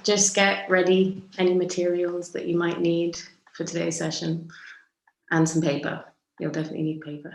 just get ready any materials that you might need for today's session and some paper. You'll definitely need paper.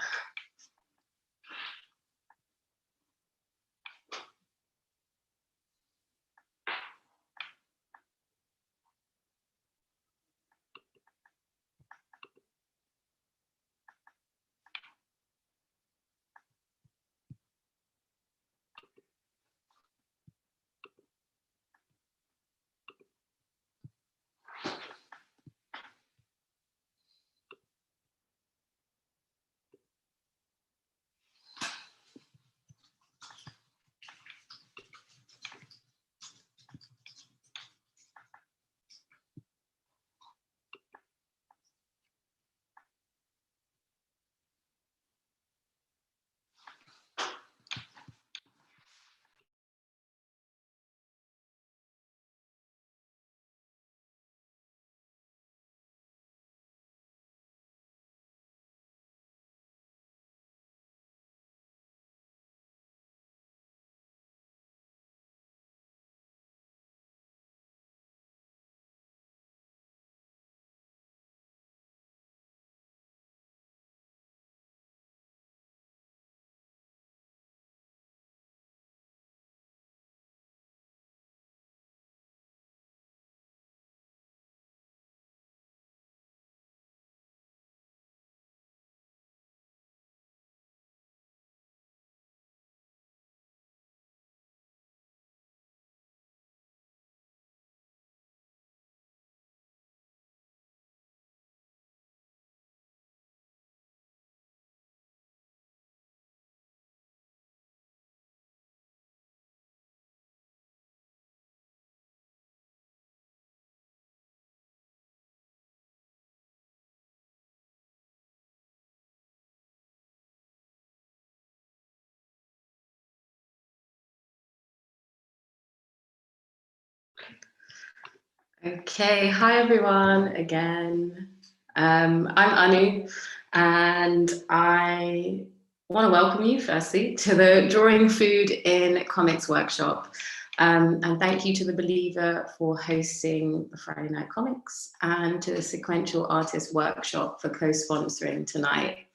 Okay, hi everyone again. I'm Anu, and I want to welcome you firstly to the Drawing Food in Comics workshop. And thank you to The Believer for hosting the Friday Night Comics, and to the Sequential Artist Workshop for co-sponsoring tonight.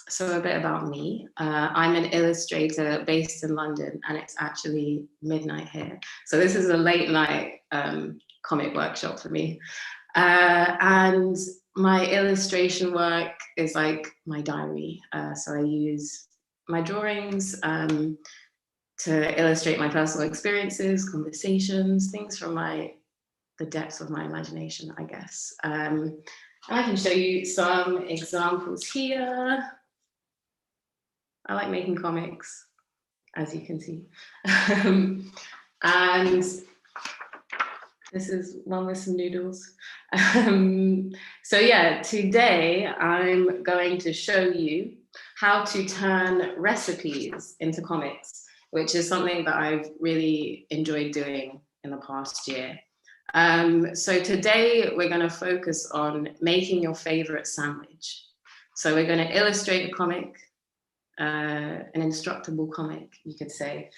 So a bit about me. I'm an illustrator based in London, and it's actually midnight here. So this is a late night comic workshop for me. And my illustration work is like my diary. So I use my drawings to illustrate my personal experiences, conversations, things from the depths of my imagination, I guess. And I can show you some examples here. I like making comics, as you can see. And this is one with some noodles. So yeah, today I'm going to show you how to turn recipes into comics, which is something that I've really enjoyed doing in the past year. So today we're going to focus on making your favorite sandwich. So we're going to illustrate a comic, an instructable comic, you could say,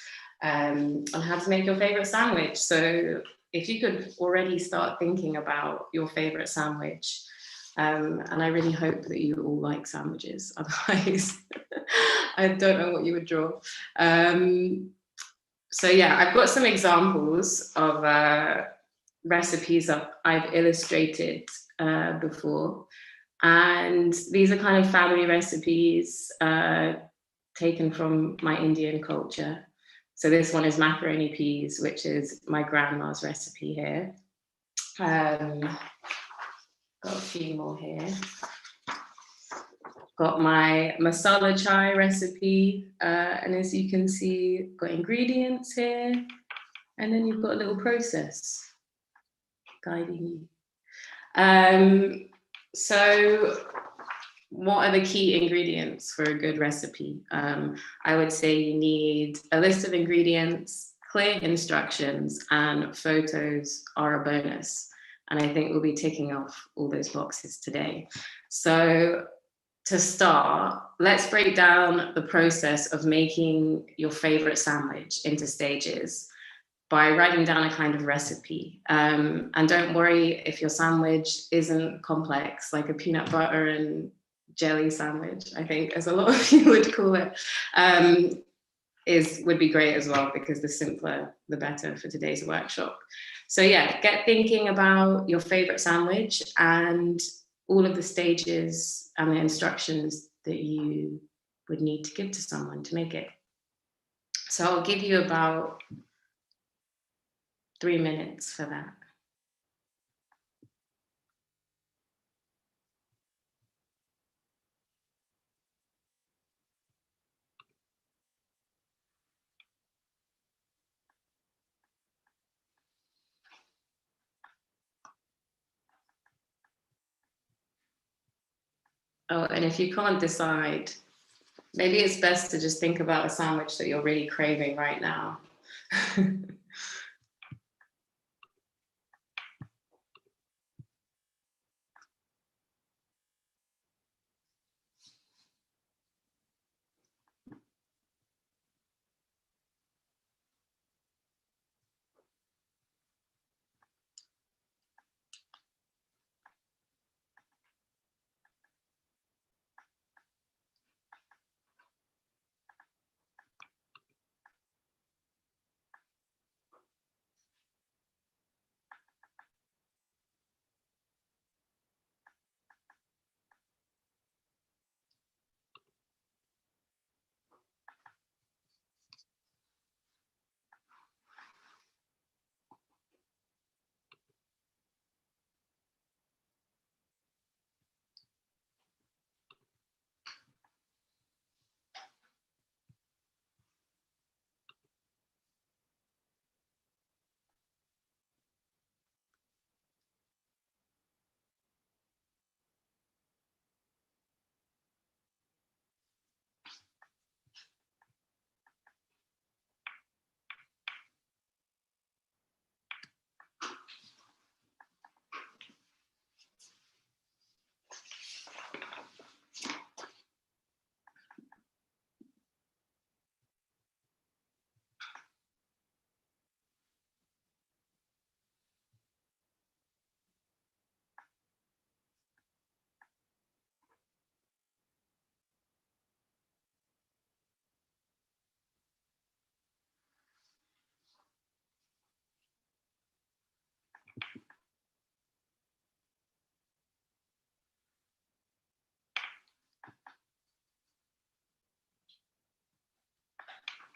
on how to make your favorite sandwich. So if you could already start thinking about your favorite sandwich, and I really hope that you all like sandwiches, otherwise I don't know what you would draw. So yeah, I've got some examples of recipes that I've illustrated before. And these are kind of family recipes taken from my Indian culture. So this one is macaroni peas, which is my grandma's recipe here. Got a few more here. Got my masala chai recipe. And as you can see, got ingredients here. And then you've got a little process guiding you. So what are the key ingredients for a good recipe? I would say you need a list of ingredients, clear instructions, and photos are a bonus. And I think we'll be ticking off all those boxes today. So to start, let's break down the process of making your favorite sandwich into stages. by writing down a kind of recipe. And don't worry if your sandwich isn't complex, like a peanut butter and jelly sandwich, I think, as a lot of you would call it, would be great as well, because the simpler, the better for today's workshop. So yeah, get thinking about your favorite sandwich and all of the stages and the instructions that you would need to give to someone to make it. So I'll give you about 3 minutes for that. Oh, and if you can't decide, maybe it's best to just think about a sandwich that you're really craving right now.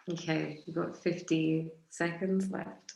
Okay, we've got 50 seconds left.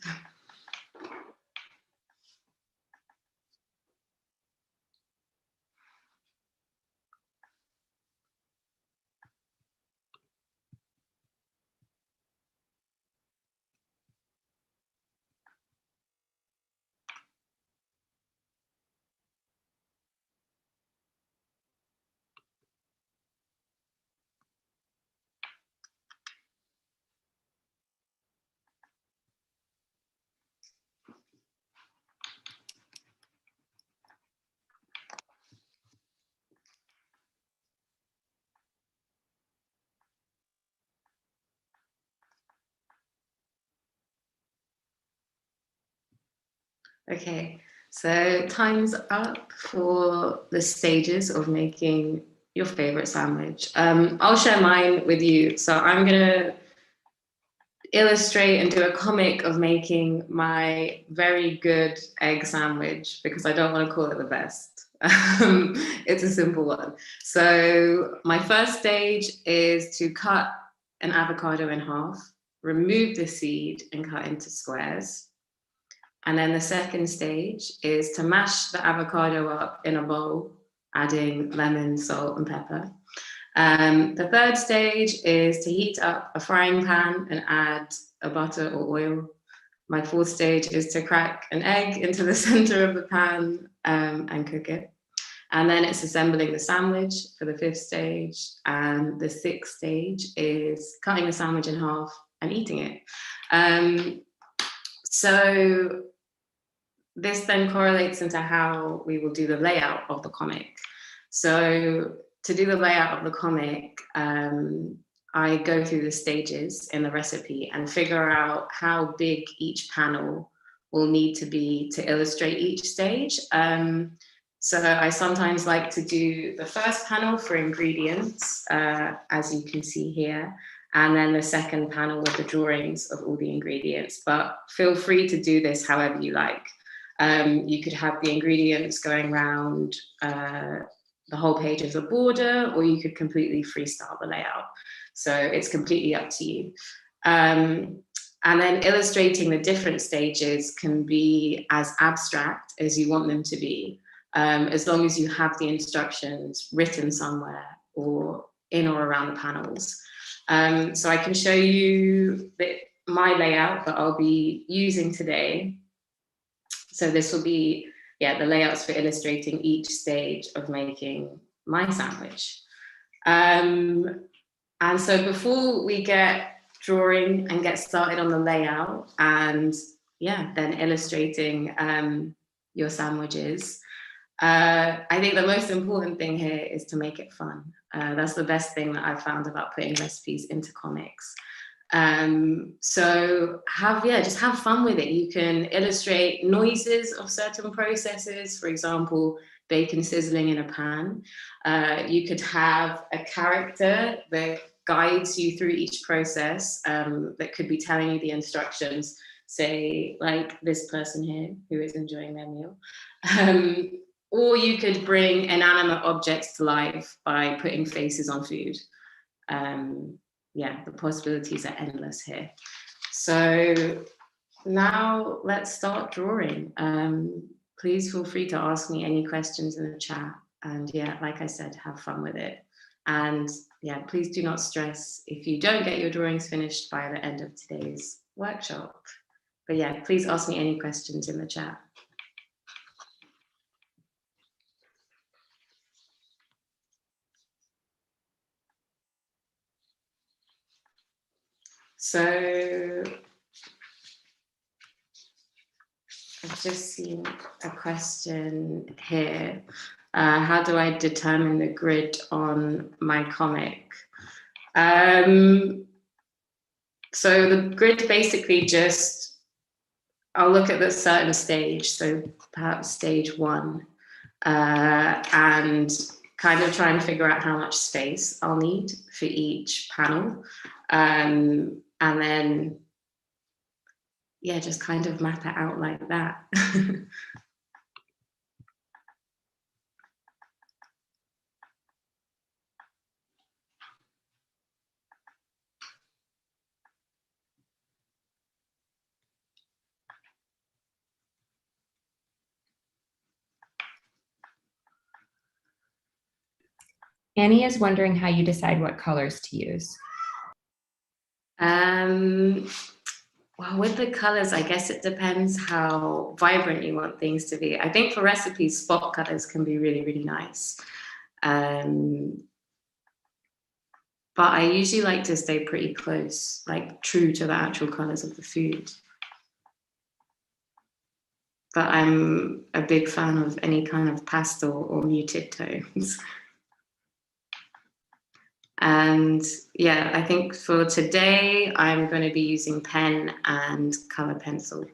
Okay, so time's up for the stages of making your favorite sandwich. I'll share mine with you. So I'm gonna illustrate and do a comic of making my very good egg sandwich, because I don't want to call it the best. It's a simple one. So my first stage is to cut an avocado in half, remove the seed and cut into squares. And then the second stage is to mash the avocado up in a bowl, adding lemon, salt, and pepper. The third stage is to heat up a frying pan and add a butter or oil. My fourth stage is to crack an egg into the center of the pan and cook it. And then it's assembling the sandwich for the fifth stage. And the sixth stage is cutting the sandwich in half and eating it. So this then correlates into how we will do the layout of the comic. So to do the layout of the comic, I go through the stages in the recipe and figure out how big each panel will need to be to illustrate each stage. So I sometimes like to do the first panel for ingredients, as you can see here, and then the second panel with the drawings of all the ingredients. But feel free to do this however you like. You could have the ingredients going around the whole page as a border, or you could completely freestyle the layout. So it's completely up to you. And then illustrating the different stages can be as abstract as you want them to be, as long as you have the instructions written somewhere or in or around the panels. So I can show you my layout that I'll be using today. So this will be, yeah, the layouts for illustrating each stage of making my sandwich. And so before we get drawing and get started on the layout and yeah, then illustrating your sandwiches, I think the most important thing here is to make it fun. That's the best thing that I've found about putting recipes into comics. So just have fun with it. You can illustrate noises of certain processes, for example, bacon sizzling in a pan. You could have a character that guides you through each process, that could be telling you the instructions, say like this person here who is enjoying their meal. Or you could bring inanimate objects to life by putting faces on food. Yeah, the possibilities are endless here. So now let's start drawing. Please feel free to ask me any questions in the chat. And yeah, like I said, have fun with it. And yeah, please do not stress if you don't get your drawings finished by the end of today's workshop. But yeah, please ask me any questions in the chat. So I've just seen a question here. How do I determine the grid on my comic? So the grid basically just, I'll look at the certain stage, so perhaps stage 1, and kind of try and figure out how much space I'll need for each panel. And then, yeah, just kind of map it out like that. Annie is wondering how you decide what colors to use. Well, with the colors, I guess it depends how vibrant you want things to be. I think for recipes, spot colors can be really, really nice. But I usually like to stay pretty close, like true to the actual colors of the food. But I'm a big fan of any kind of pastel or muted tones. And yeah, I think for today, I'm going to be using pen and color pencil,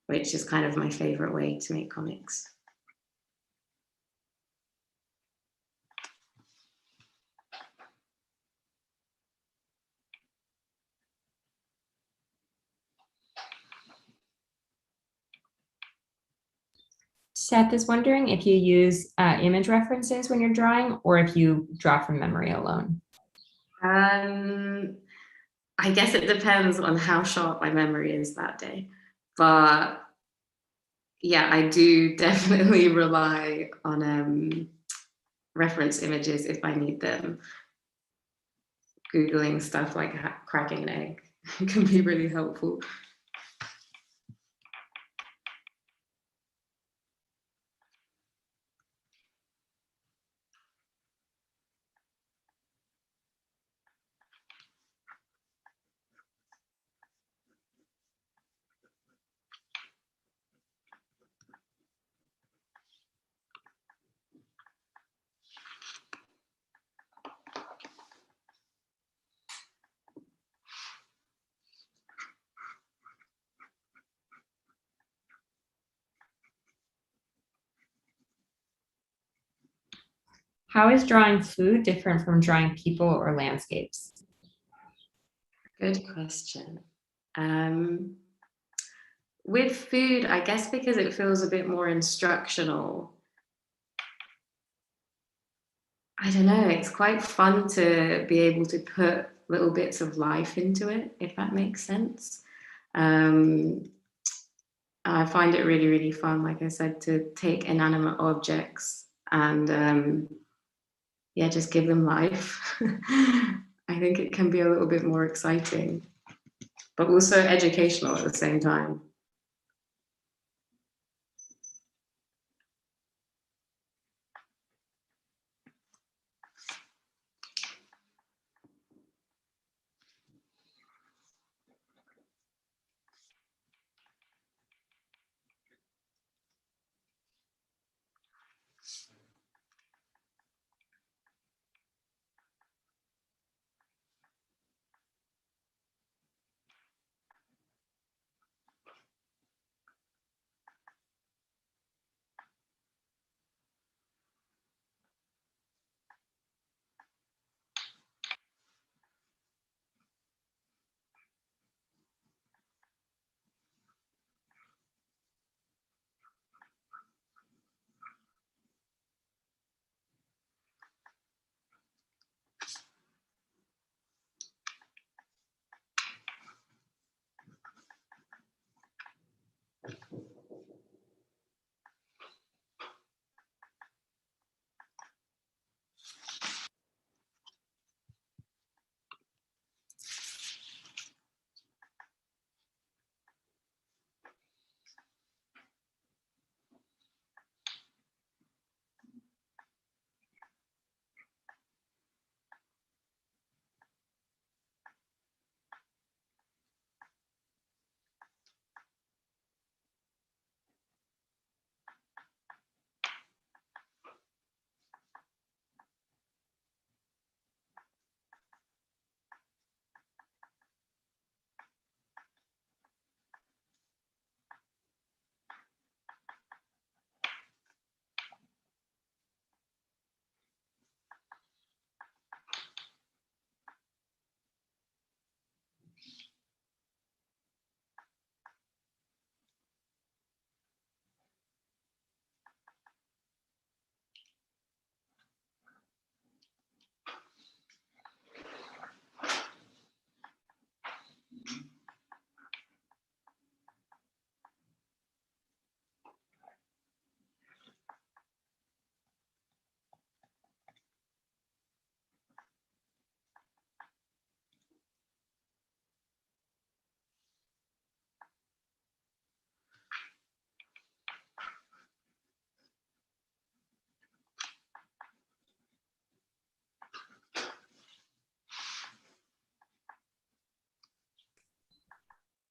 which is kind of my favorite way to make comics. Seth is wondering if you use image references when you're drawing or if you draw from memory alone. I guess it depends on how sharp my memory is that day. But yeah, I do definitely rely on reference images if I need them. Googling stuff like cracking an egg can be really helpful. How is drawing food different from drawing people or landscapes? Good question. With food, I guess because it feels a bit more instructional, I don't know, it's quite fun to be able to put little bits of life into it, if that makes sense. I find it really, really fun, like I said, to take inanimate objects and yeah, just give them life. I think it can be a little bit more exciting, but also educational at the same time.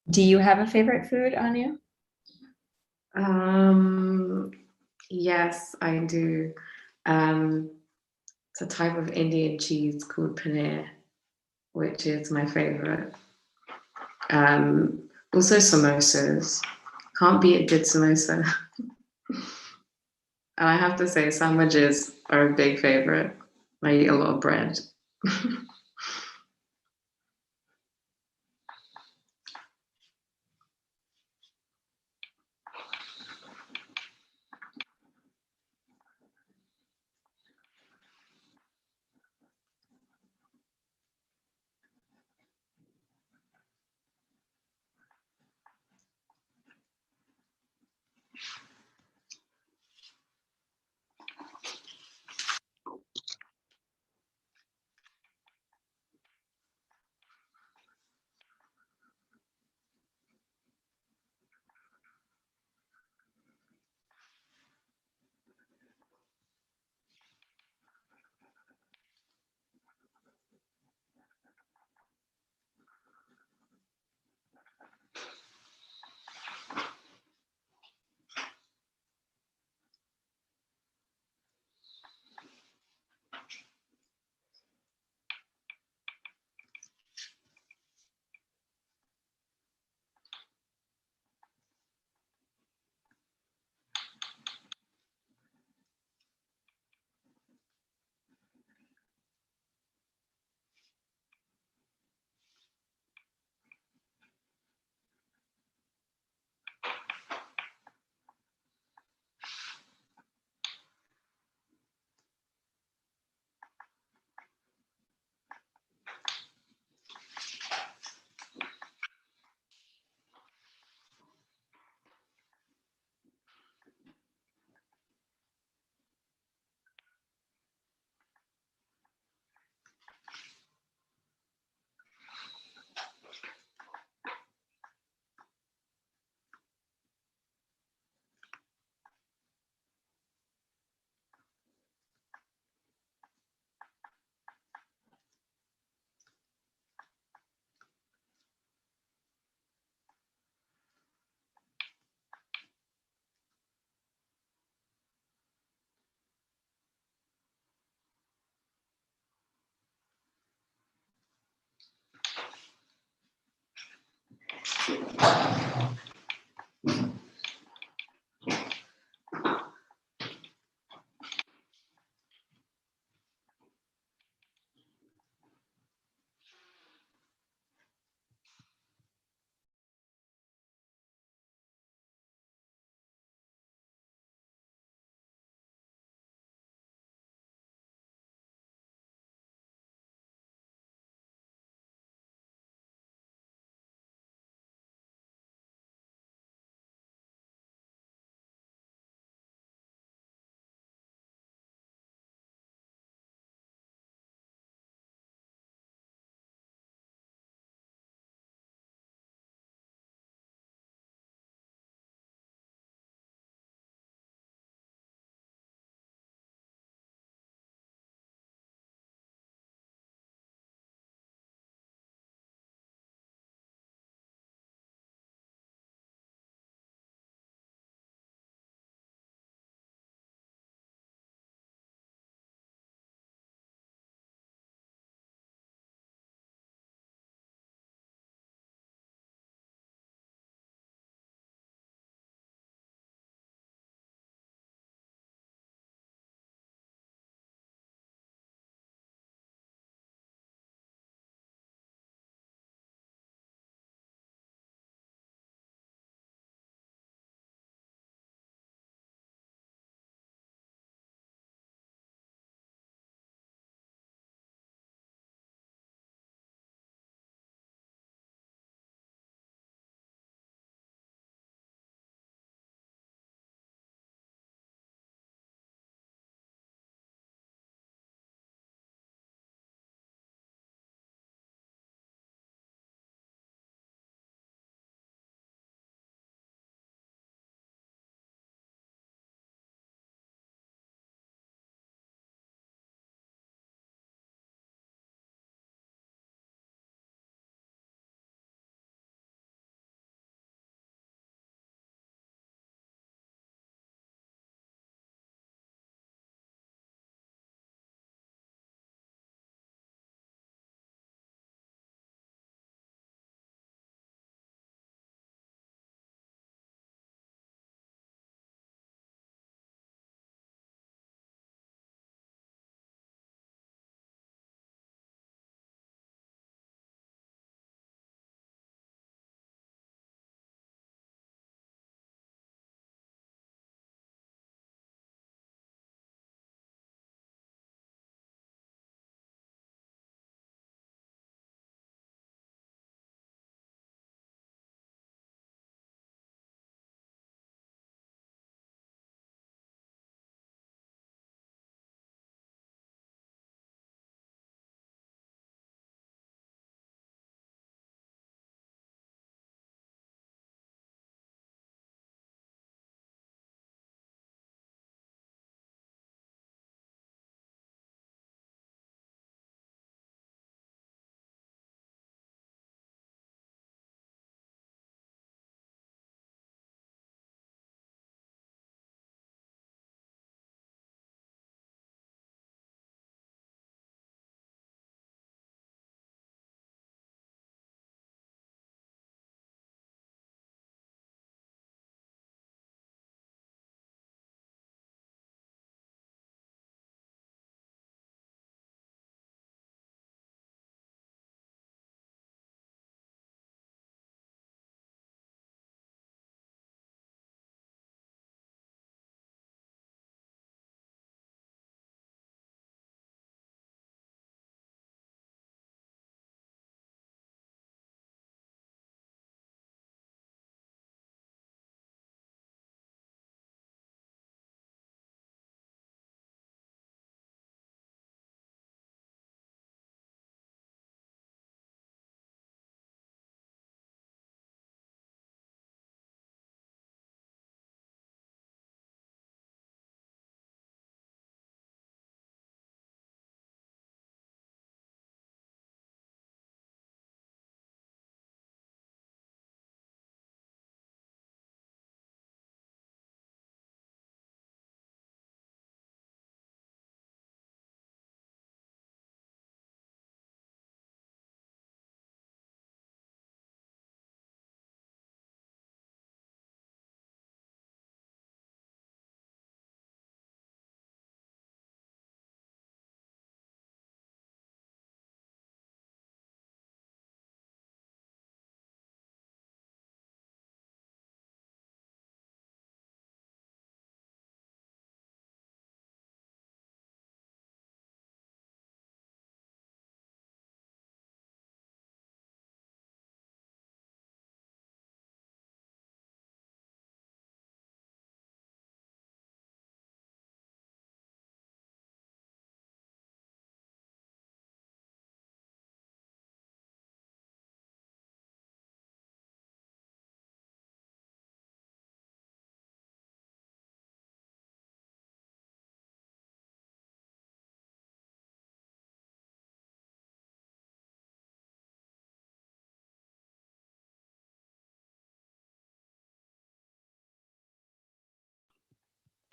Do you have a favorite food, Anya? Yes, I do. Um, it's a type of Indian cheese called paneer, which is my favorite. Also samosas. Can't beat a good samosa. And I have to say, sandwiches are a big favorite. I eat a lot of bread.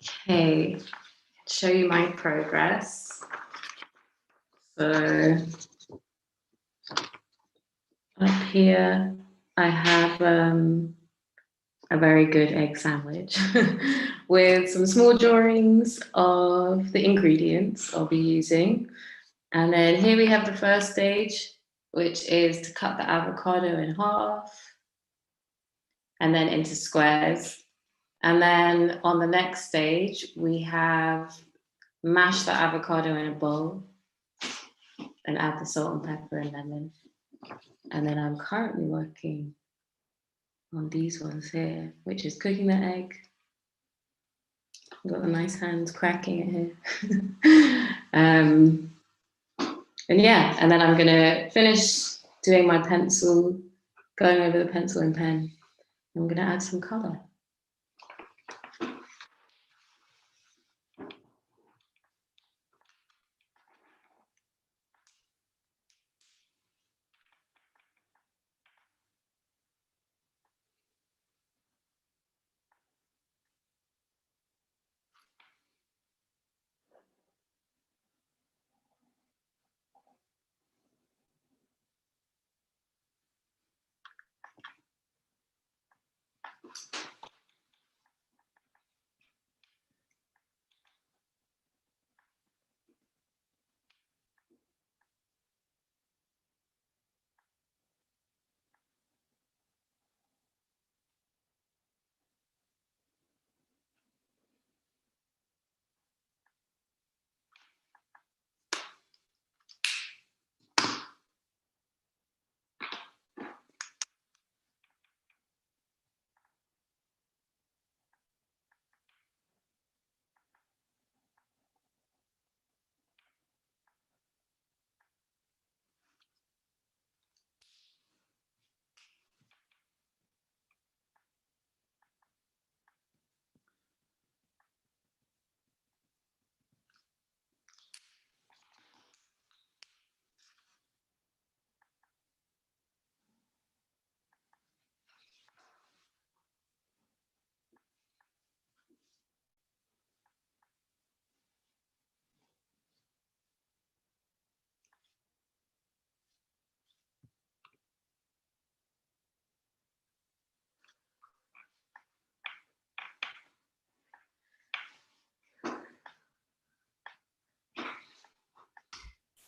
Okay, show you my progress. So up here, I have a very good egg sandwich with some small drawings of the ingredients I'll be using. And then here we have the first stage, which is to cut the avocado in half and then into squares. And then on the next stage, we have mash the avocado in a bowl and add the salt and pepper and lemon. And then I'm currently working on these ones here, which is cooking the egg. I've got the nice hands cracking it here. And yeah, and then I'm gonna finish doing my pencil, going over the pencil and pen. I'm gonna add some color.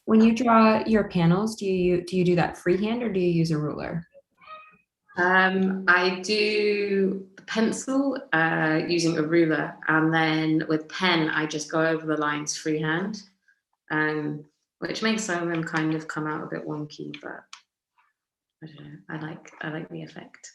When you draw your panels, do you do that freehand or do you use a ruler? I do pencil using a ruler, and then with pen, I just go over the lines freehand, which makes some of them kind of come out a bit wonky, but I don't know. I like the effect.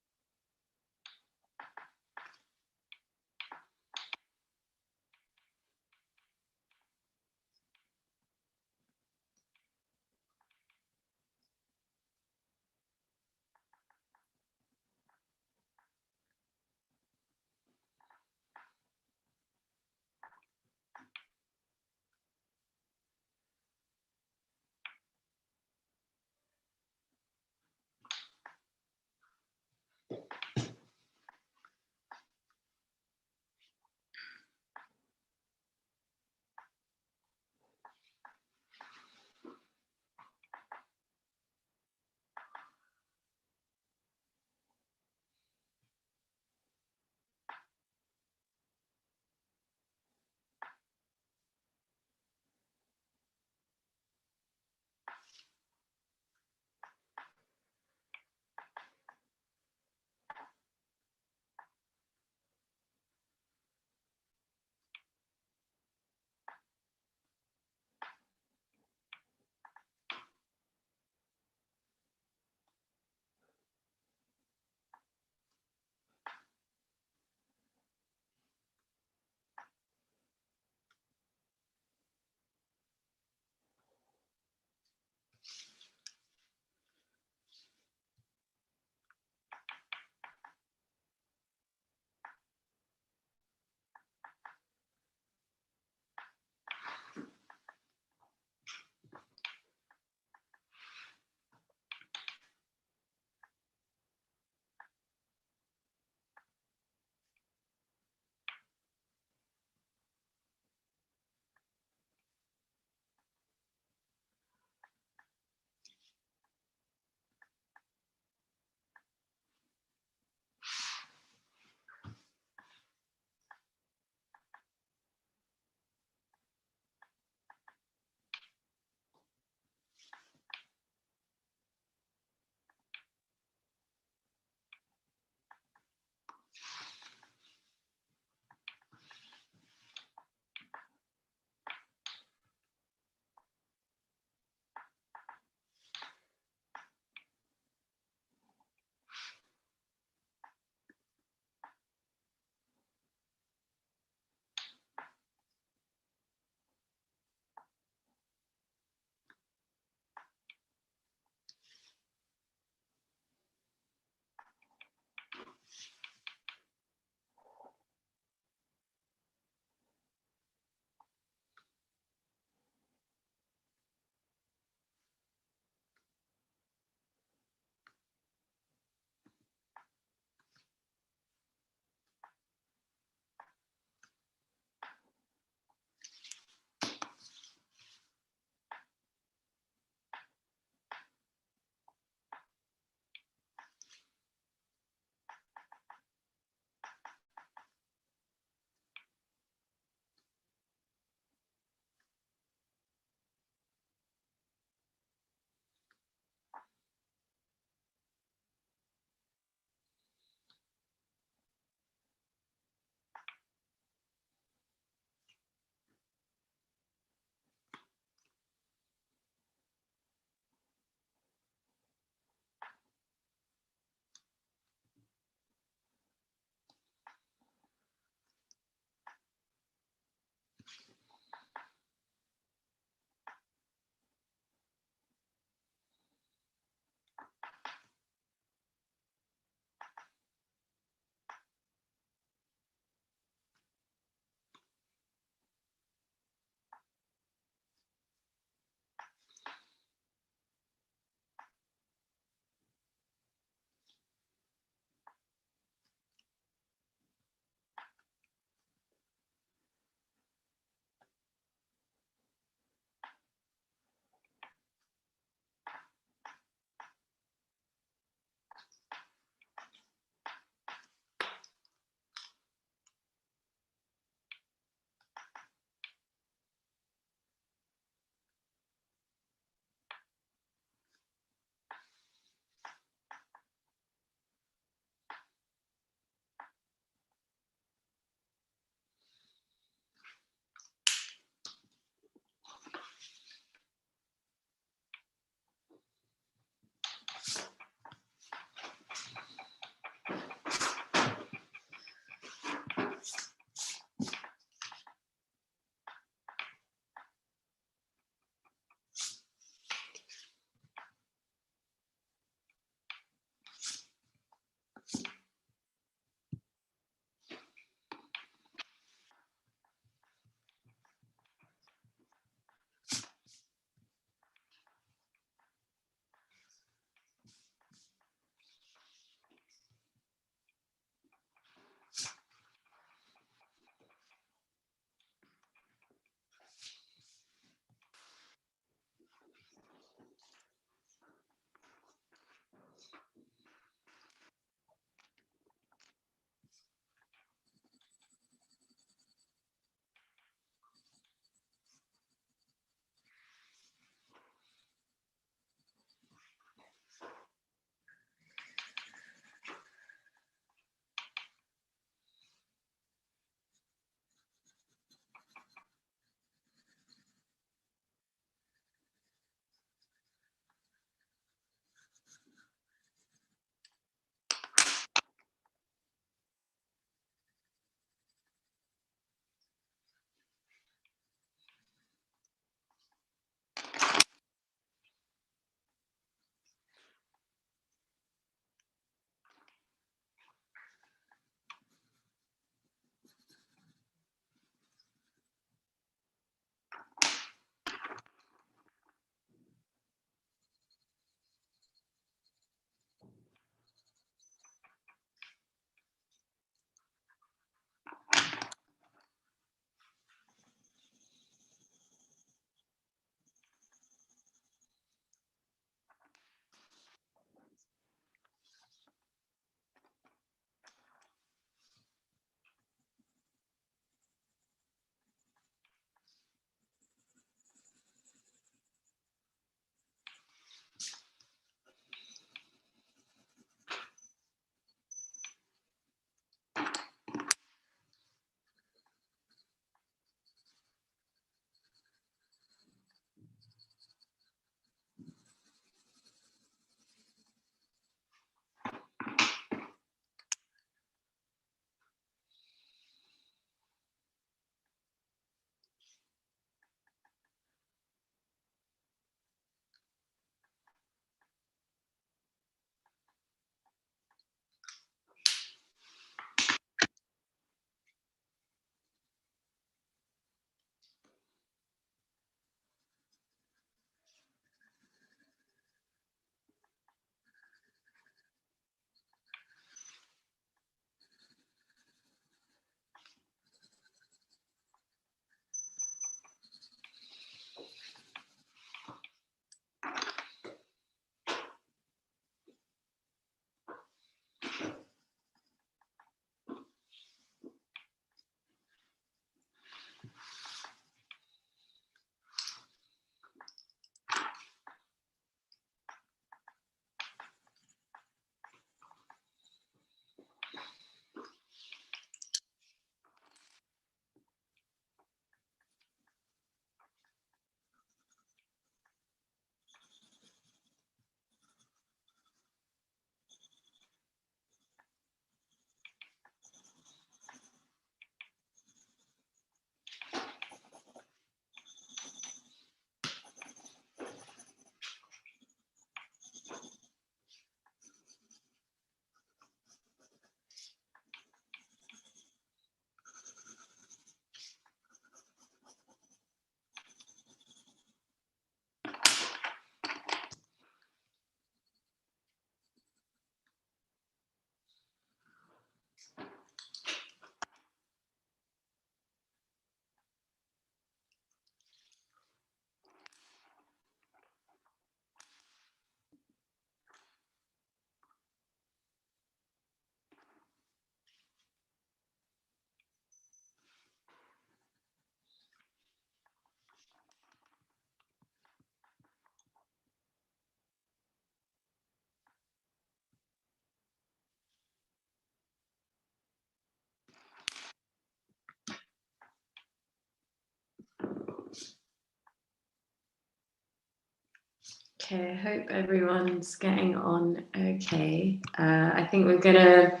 Okay, I hope everyone's getting on okay. I think we're gonna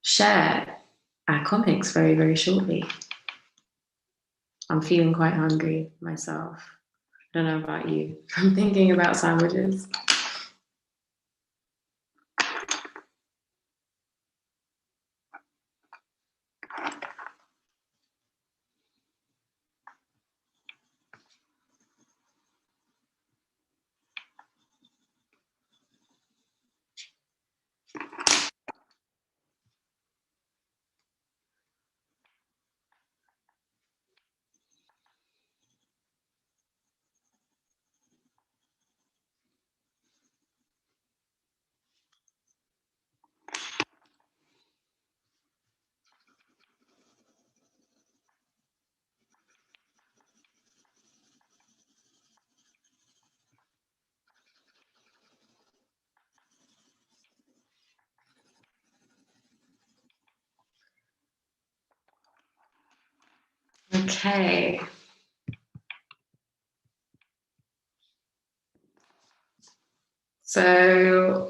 share our comics very, very shortly. I'm feeling quite hungry myself. I don't know about you. I'm thinking about sandwiches. Okay. So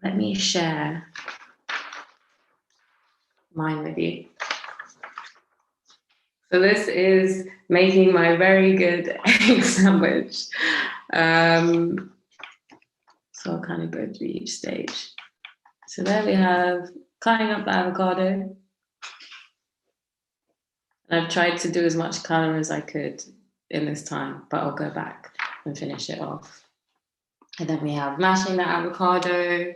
let me share mine with you. So this is making my very good egg sandwich. So I'll kind of go through each stage. So there we have cutting up the avocado. And I've tried to do as much color as I could in this time, but I'll go back and finish it off. And then we have mashing the avocado.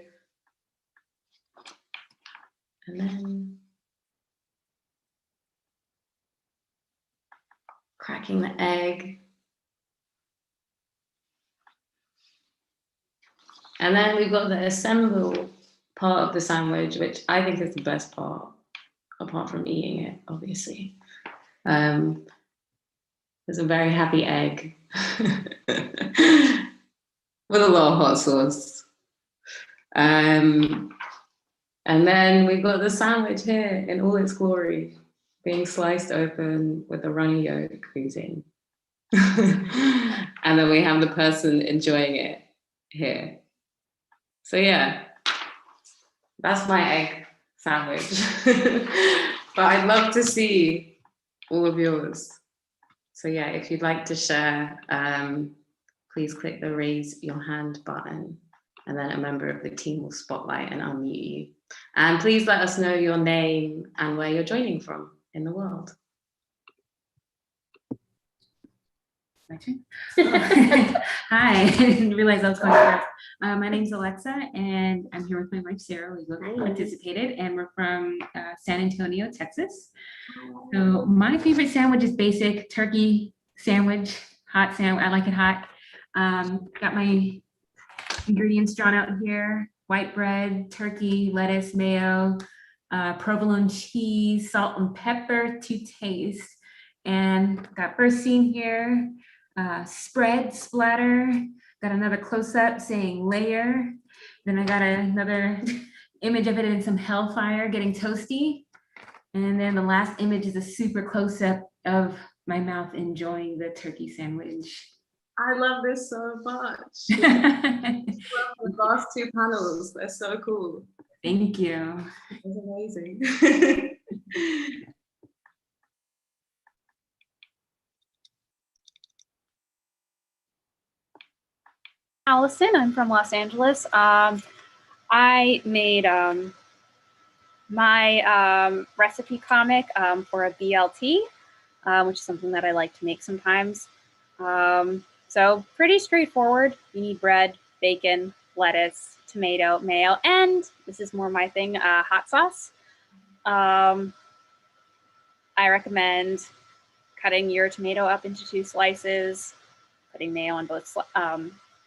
And then cracking the egg. And then we've got the assemble part of the sandwich, which I think is the best part, apart from eating it, obviously. There's a very happy egg with a lot of hot sauce. And then we've got the sandwich here in all its glory, being sliced open with a runny yolk oozing. And then we have the person enjoying it here. So yeah, that's my egg sandwich. But I'd love to see all of yours. So yeah, if you'd like to share, please click the raise your hand button, and then a member of the team will spotlight and unmute you. And please let us know your name and where you're joining from in the world. My turn? Hi, I didn't realize I was going first. My name's Alexa, and I'm here with my wife, Sarah. We both participated, and we're from San Antonio, Texas. So my favorite sandwich is basic turkey sandwich, hot sandwich. I like it hot. Got my ingredients drawn out here: white bread, turkey, lettuce, mayo, provolone cheese, salt and pepper to taste. And got first scene here, spread, splatter. Got another close-up saying layer. Then I got another image of it in some hellfire getting toasty. And then the last image is a super close-up of my mouth enjoying the turkey sandwich. I love this so much. I love the last two panels. They're so cool. Thank you. It's amazing. Allison, I'm from Los Angeles. I made my recipe comic for a BLT, which is something that I like to make sometimes. So pretty straightforward. You need bread, bacon, lettuce, tomato, mayo, and this is more my thing, hot sauce. I recommend cutting your tomato up into 2 slices, putting mayo on both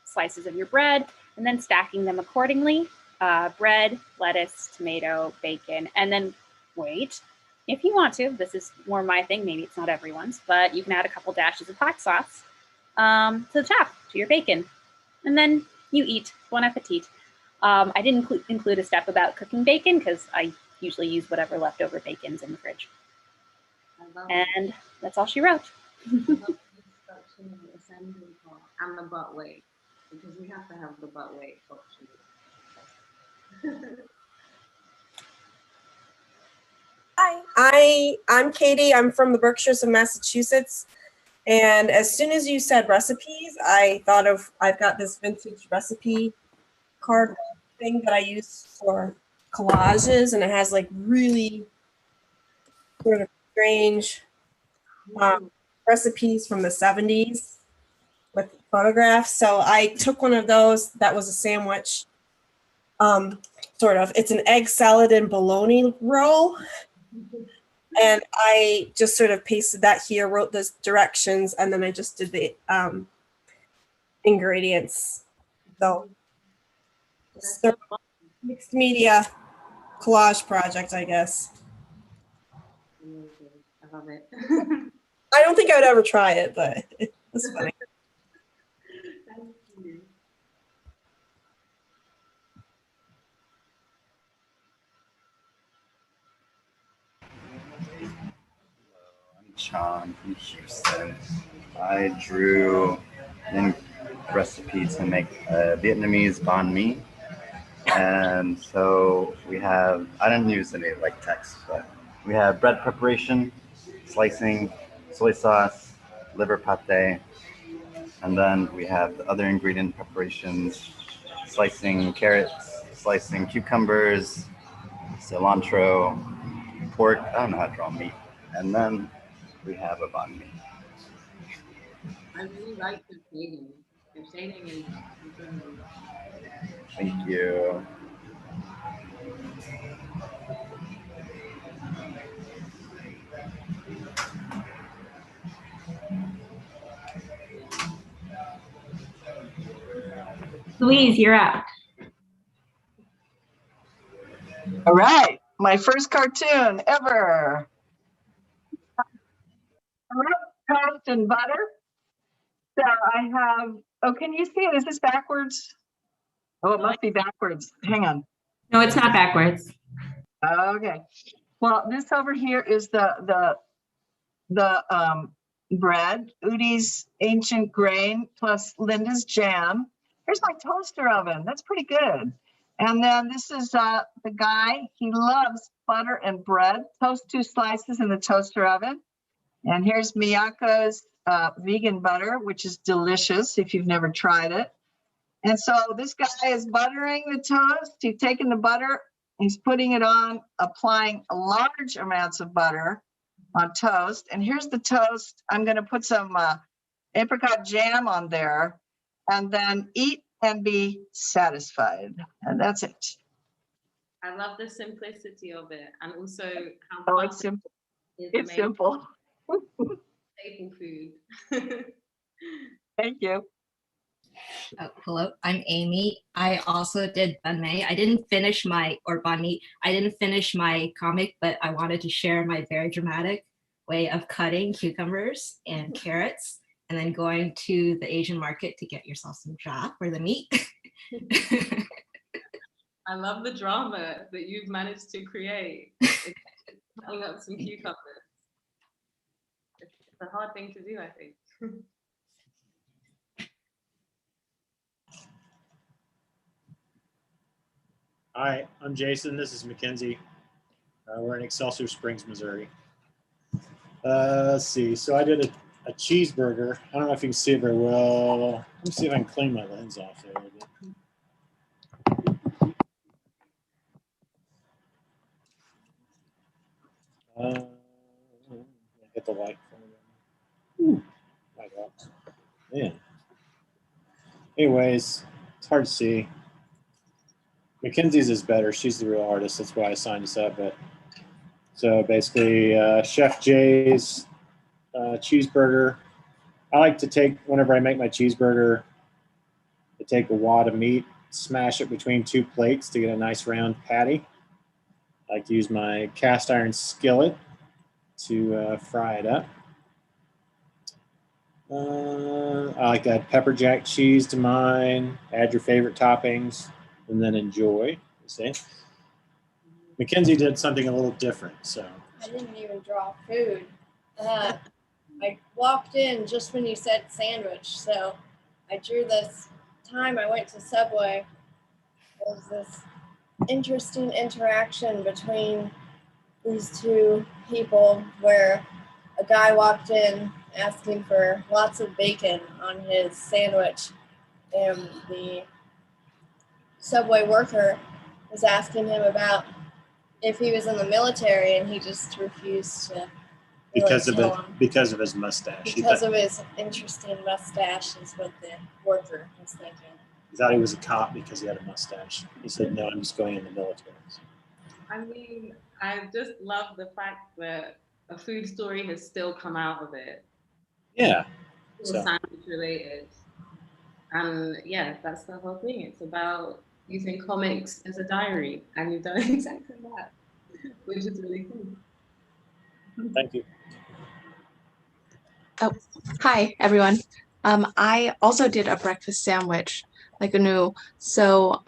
slices of your bread, and then stacking them accordingly. Bread, lettuce, tomato, bacon, and then wait. If you want to, this is more my thing, maybe it's not everyone's, but you can add a couple dashes of hot sauce to the top, to your bacon. And then you eat. Bon appetit. I didn't include a step about cooking bacon because I usually use whatever leftover bacon's in the fridge. And that's all she wrote. I love the instruction and assembly part. and the butt weight, because we have to have the butt weight option. Hi, I'm Katie. I'm from the Berkshires of Massachusetts. And as soon as you said recipes, I thought of, I've got this vintage recipe card thing that I use for collages, and it has like really sort of strange recipes from the 70s with photographs. So I took one of those that was a sandwich, sort of. It's an egg salad and bologna roll. And I just sort of pasted that here, wrote the directions, and then I just did the ingredients. So it's a mixed media collage project, I guess. I love it. I don't think I would ever try it, but it's funny. Thank you. I'm Chan from Houston. I drew a recipe to make a Vietnamese banh mi. And so we have, I didn't use any like text, but we have bread preparation, slicing, soy sauce, liver pate, and then we have the other ingredient preparations, slicing carrots, slicing cucumbers, cilantro, pork. I don't know how to draw meat. And then we have a banh mi. I really like the shading. The shading is incredible. Thank you. Louise, you're up. All right, my first cartoon ever. Toast and butter. So I have, oh, can you see it? Is this backwards? Oh, it must be backwards. Hang on. No, it's not backwards. Okay. Well, this over here is the bread, Udi's ancient grain plus Linda's jam. Here's my toaster oven. That's pretty good. And then this is the guy. He loves butter and bread. Toast 2 slices in the toaster oven. And here's Miyako's vegan butter, which is delicious if you've never tried it. And so this guy is buttering the toast. He's taking the butter, he's putting it on, applying large amounts of butter on toast. And here's the toast. I'm going to put some apricot jam on there and then eat and be satisfied. And that's it. I love the simplicity of it, and also how Oh, it's simple. It's simple. Staple food. Thank you. Oh, hello, I'm Amy. I also did banh mi. I didn't finish my, or banh mi, I didn't finish my comic, but I wanted to share my very dramatic way of cutting cucumbers and carrots and then going to the Asian market to get yourself some jha for the meat. I love the drama that you've managed to create. Cutting up some cucumbers. It's a hard thing to do, I think. Hi, I'm Jason. This is Mackenzie. We're in Excelsior Springs, Missouri. Let's see. So I did a cheeseburger. I don't know if you can see it very well. Let me see if I can clean my lens off there a little bit. Get the light from it. Light up. Man. Anyways, it's hard to see. Mackenzie's is better. She's the real artist. That's why I signed this up. But so basically, Chef Jay's cheeseburger. I like to take, whenever I make my cheeseburger, I take a wad of meat, smash it between 2 plates to get a nice round patty. I like to use my cast iron skillet to fry it up. I like to add pepper jack cheese to mine, add your favorite toppings, and then enjoy. See? Mackenzie did something a little different, so. I didn't even draw food. I walked in just when you said sandwich, so I drew this time I went to Subway. There was this interesting interaction between these two people where a guy walked in asking for lots of bacon on his sandwich, and the Subway worker was asking him about if he was in the military, and he just refused to really tell him. Because of his mustache. Because of his interesting mustache is what the worker was thinking. He thought he was a cop because he had a mustache. He said, "No, I'm just going in the military." I mean, I just love the fact that a food story has still come out of it. Yeah. It's sandwich related. And yeah, that's the whole thing. It's about using comics as a diary, and you've done exactly that, which is really cool. Thank you. Oh, hi everyone. I also did a breakfast sandwich, like a new. So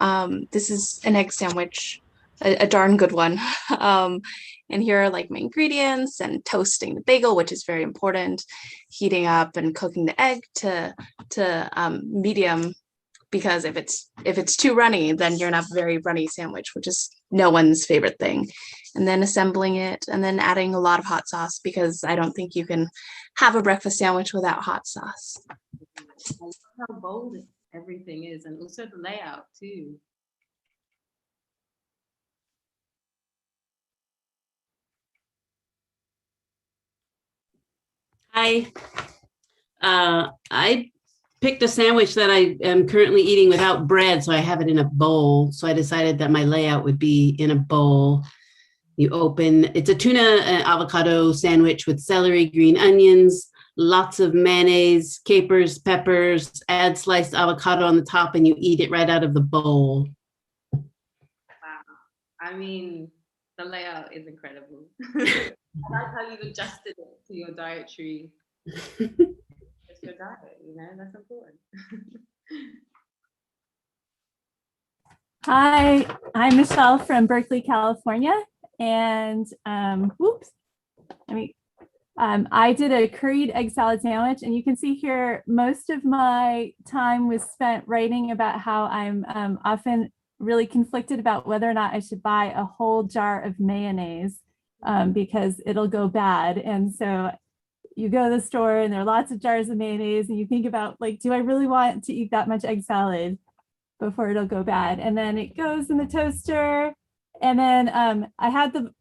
this is an egg sandwich, a darn good one. And here are like my ingredients, and toasting the bagel, which is very important, heating up and cooking the egg to medium, because if it's too runny, then you're gonna have a very runny sandwich, which is no one's favorite thing. And then assembling it, and then adding a lot of hot sauce, because I don't think you can have a breakfast sandwich without hot sauce. I love how bold everything is, and also the layout too. Hi. I picked a sandwich that I am currently eating without bread, so I have it in a bowl. So I decided that my layout would be in a bowl. You open, it's a tuna and avocado sandwich with celery, green onions, lots of mayonnaise, capers, peppers, add sliced avocado on the top, and you eat it right out of the bowl. Wow. I mean, the layout is incredible. I like how you've adjusted it to your dietary. It's your diet, you know, that's important. Hi, I'm Michelle from Berkeley, California. And I did a curried egg salad sandwich, and you can see here most of my time was spent writing about how I'm often really conflicted about whether or not I should buy a whole jar of mayonnaise because it'll go bad. And so you go to the store and there are lots of jars of mayonnaise, and you think about, like, do I really want to eat that much egg salad before it'll go bad? And then it goes in the toaster. And then I had the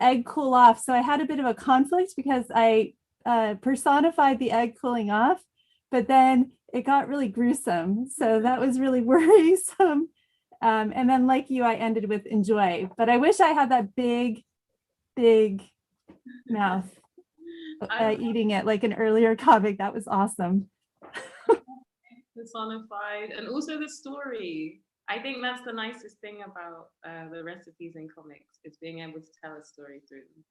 egg cool off. So I had a bit of a conflict because I personified the egg cooling off, but then it got really gruesome. So that was really worrisome. And then, like you, I ended with enjoy. But I wish I had that big mouth eating it like an earlier comic. That was awesome. Personified, and also the story. I think that's the nicest thing about the recipes in comics, is being able to tell a story through them.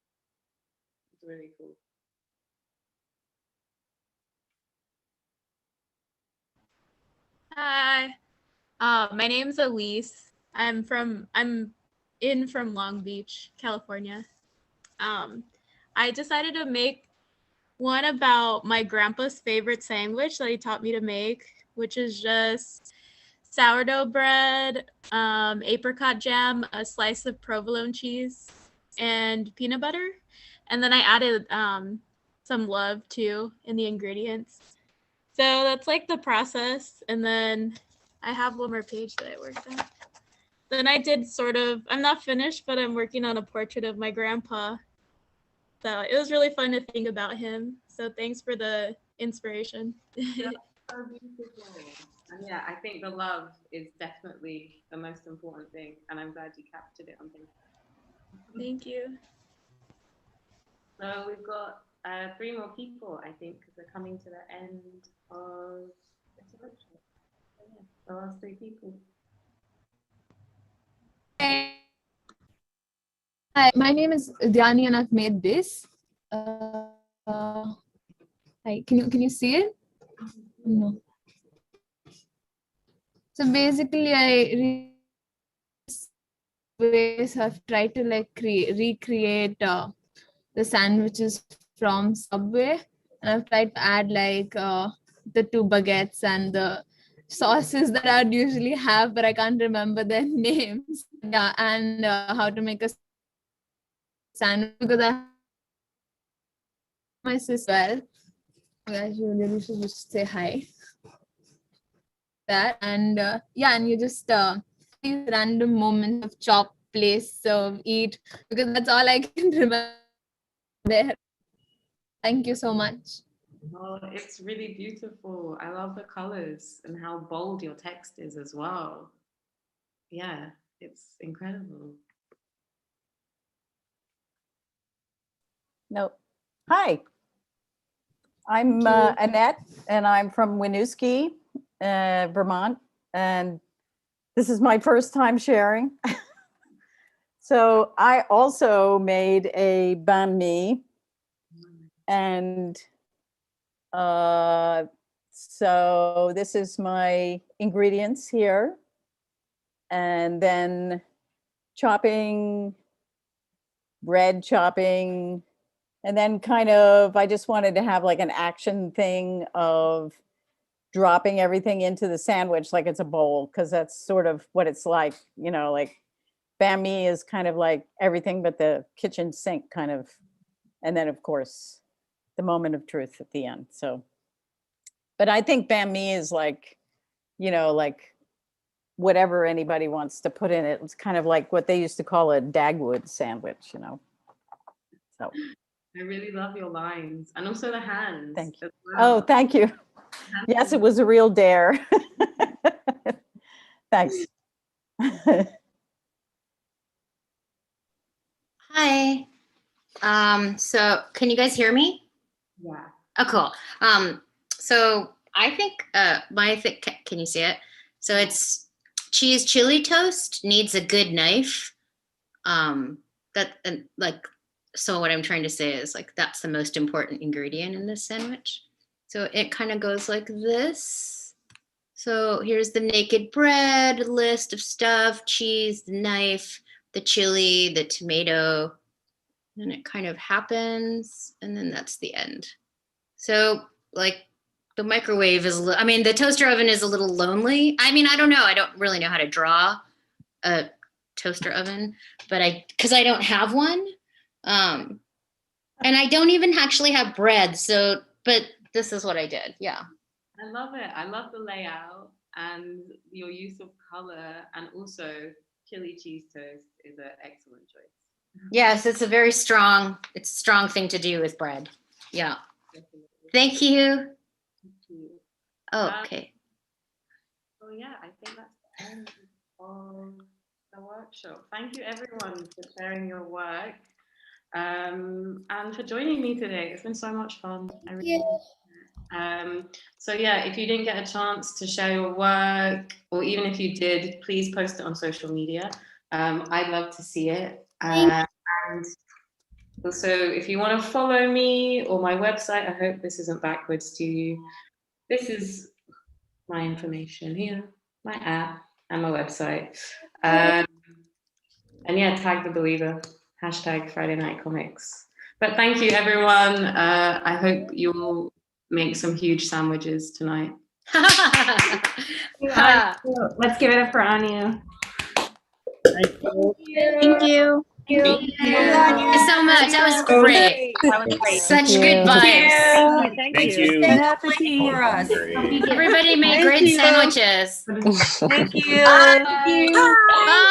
It's really cool. Hi, my name's Elise. I'm in from Long Beach, California. I decided to make one about my grandpa's favorite sandwich that he taught me to make, which is just sourdough bread, apricot jam, a slice of provolone cheese, and peanut butter. And then I added some love too in the ingredients. So that's like the process. And then I have one more page that I worked on. Then I did I'm not finished, but I'm working on a portrait of my grandpa. So it was really fun to think about him. So thanks for the inspiration. Yeah, so beautiful. And yeah, I think the love is definitely the most important thing, and I'm glad you captured it on paper. Thank you. So we've got 3 more people, I think, because we're coming to the end of the workshop. So yeah, the last 3 people. Hi, my name is Dhyani, and I've made this. Hi, can you see it? No. So basically, I have tried to like recreate the sandwiches from Subway, and I've tried to add like the 2 baguettes and the sauces that I'd usually have, but I can't remember their names. Yeah, and how to make a sandwich because I my sister. Well, guys, you really should just say hi. That and yeah, and you just these random moments of chop, place, serve, eat, because that's all I can remember there. Thank you so much. Oh, it's really beautiful. I love the colors and how bold your text is as well. Yeah, it's incredible. No. Hi. I'm Annette, and I'm from Winooski, Vermont, and this is my first time sharing. So I also made a banh mi, and so this is my ingredients here, and then bread chopping, and then kind of, I just wanted to have like an action thing of dropping everything into the sandwich like it's a bowl, because that's sort of what it's like, you know, like banh mi is kind of like everything but the kitchen sink kind of, and then of course the moment of truth at the end. So, but I think banh mi is like, you know, like whatever anybody wants to put in it. It's kind of like what they used to call a Dagwood sandwich, you know. So I really love your lines and also the hands. Thank you. Well. Oh, thank you. Yes, it was a real dare. Thanks. Hi. So can you guys hear me? Yeah. Oh, cool. So I think can you see it? So it's cheese chili toast needs a good knife. So what I'm trying to say is like, that's the most important ingredient in this sandwich. So it kind of goes like this. So here's the naked bread, list of stuff, cheese, the knife, the chili, the tomato, and it kind of happens, and then that's the end. So like the microwave is, the toaster oven is a little lonely. I mean, I don't know. I don't really know how to draw a toaster oven, but because I don't have one. And I don't even actually have bread. So, but this is what I did. Yeah. I love it. I love the layout and your use of color, and also chili cheese toast is an excellent choice. Yes, it's a strong thing to do with bread. Yeah. Definitely. Thank you. Thank you. Oh, okay. So yeah, I think that's the end of the workshop. Thank you everyone for sharing your work and for joining me today. It's been so much fun. So yeah, if you didn't get a chance to share your work, or even if you did, please post it on social media. I'd love to see it. And also, if you want to follow me or my website, I hope this isn't backwards to you. This is my information here, my app and my website. And yeah, tag the believer, hashtag Friday Night Comics. But thank you everyone. I hope you'll make some huge sandwiches tonight. Let's give it up for Anu. Thank you. Thank you so much. That was great. Such good vibes. Thank you. For us. Everybody made great sandwiches. Thank you. Bye.